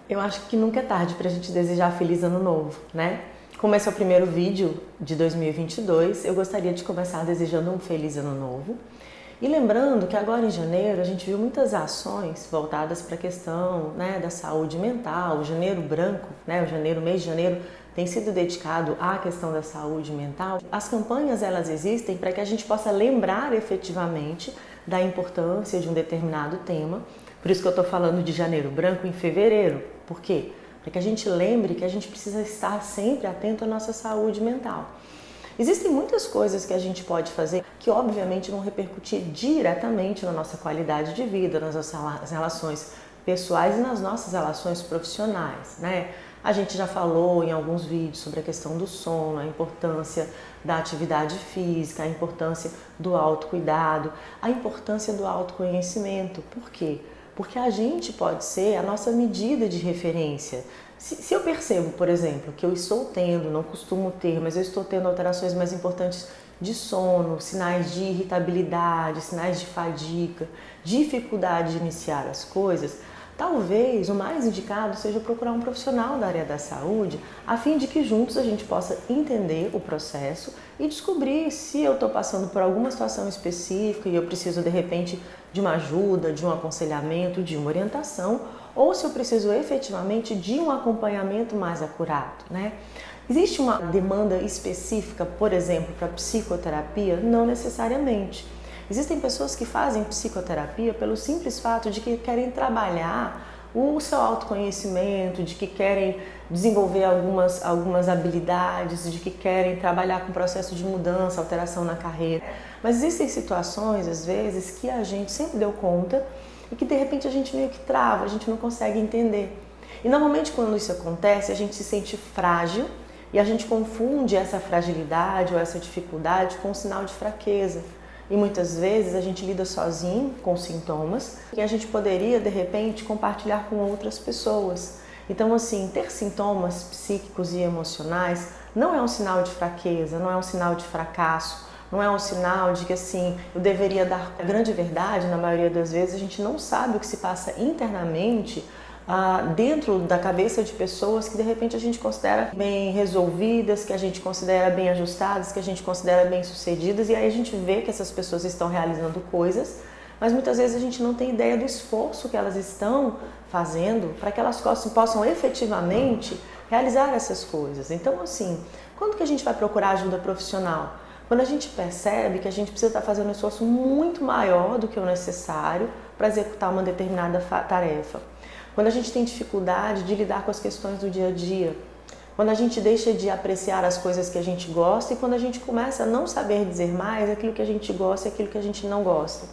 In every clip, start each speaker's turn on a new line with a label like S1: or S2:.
S1: Eu acho que nunca é tarde para a gente desejar feliz ano novo, né? Como esse é o primeiro vídeo de 2022, eu gostaria de começar desejando um feliz ano novo. E lembrando que agora em janeiro a gente viu muitas ações voltadas para a questão, né, da saúde mental. O janeiro branco, né, o janeiro, mês de janeiro, tem sido dedicado à questão da saúde mental. As campanhas, elas existem para que a gente possa lembrar efetivamente da importância de um determinado tema. Por isso que eu estou falando de janeiro branco em fevereiro. Por quê? Para que a gente lembre que a gente precisa estar sempre atento à nossa saúde mental. Existem muitas coisas que a gente pode fazer que obviamente vão repercutir diretamente na nossa qualidade de vida, nas nossas relações pessoais e nas nossas relações profissionais, né? A gente já falou em alguns vídeos sobre a questão do sono, a importância da atividade física, a importância do autocuidado, a importância do autoconhecimento. Por quê? Porque a gente pode ser a nossa medida de referência. Se eu percebo, por exemplo, que eu estou tendo, não costumo ter, mas eu estou tendo alterações mais importantes de sono, sinais de irritabilidade, sinais de fadiga, dificuldade de iniciar as coisas, talvez o mais indicado seja procurar um profissional da área da saúde, a fim de que juntos a gente possa entender o processo e descobrir se eu estou passando por alguma situação específica e eu preciso de repente de uma ajuda, de um aconselhamento, de uma orientação, ou se eu preciso efetivamente de um acompanhamento mais acurado, né? Existe uma demanda específica, por exemplo, para psicoterapia? Não necessariamente. Existem pessoas que fazem psicoterapia pelo simples fato de que querem trabalhar o seu autoconhecimento, de que querem desenvolver algumas habilidades, de que querem trabalhar com processo de mudança, alteração na carreira. Mas existem situações, às vezes, que a gente sempre deu conta e que de repente a gente meio que trava, a gente não consegue entender. E normalmente quando isso acontece, a gente se sente frágil e a gente confunde essa fragilidade ou essa dificuldade com um sinal de fraqueza. E muitas vezes a gente lida sozinho com sintomas que a gente poderia, de repente, compartilhar com outras pessoas. Então, assim, ter sintomas psíquicos e emocionais não é um sinal de fraqueza, não é um sinal de fracasso, não é um sinal de que, assim, eu deveria dar a grande verdade. Na maioria das vezes a gente não sabe o que se passa internamente dentro da cabeça de pessoas que de repente a gente considera bem resolvidas, que a gente considera bem ajustadas, que a gente considera bem sucedidas, e aí a gente vê que essas pessoas estão realizando coisas, mas muitas vezes a gente não tem ideia do esforço que elas estão fazendo para que elas possam efetivamente realizar essas coisas. Então, assim, quando que a gente vai procurar ajuda profissional? Quando a gente percebe que a gente precisa estar fazendo um esforço muito maior do que o necessário para executar uma determinada tarefa. Quando a gente tem dificuldade de lidar com as questões do dia a dia. Quando a gente deixa de apreciar as coisas que a gente gosta e quando a gente começa a não saber dizer mais aquilo que a gente gosta e aquilo que a gente não gosta.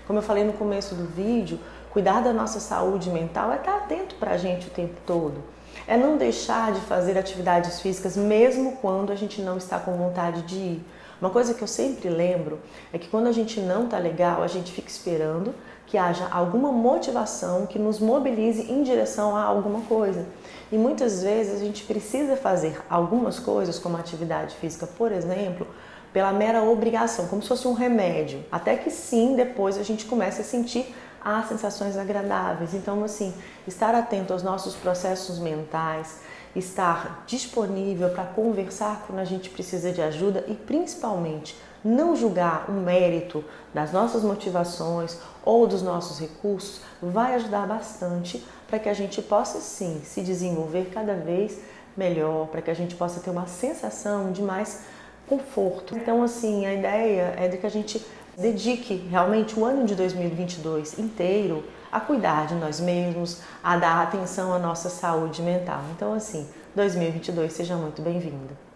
S1: Como eu falei no começo do vídeo, cuidar da nossa saúde mental é estar atento para a gente o tempo todo. É não deixar de fazer atividades físicas mesmo quando a gente não está com vontade de ir. Uma coisa que eu sempre lembro é que quando a gente não está legal, a gente fica esperando que haja alguma motivação que nos mobilize em direção a alguma coisa. E muitas vezes a gente precisa fazer algumas coisas, como atividade física, por exemplo, pela mera obrigação, como se fosse um remédio. Até que sim, depois a gente começa a sentir as sensações agradáveis. Então, assim, estar atento aos nossos processos mentais, estar disponível para conversar quando a gente precisa de ajuda e principalmente não julgar o mérito das nossas motivações ou dos nossos recursos vai ajudar bastante para que a gente possa sim se desenvolver cada vez melhor, para que a gente possa ter uma sensação de mais conforto. Então, assim, a ideia é de que a gente dedique realmente o ano de 2022 inteiro a cuidar de nós mesmos, a dar atenção à nossa saúde mental. Então, assim, 2022 seja muito bem-vinda.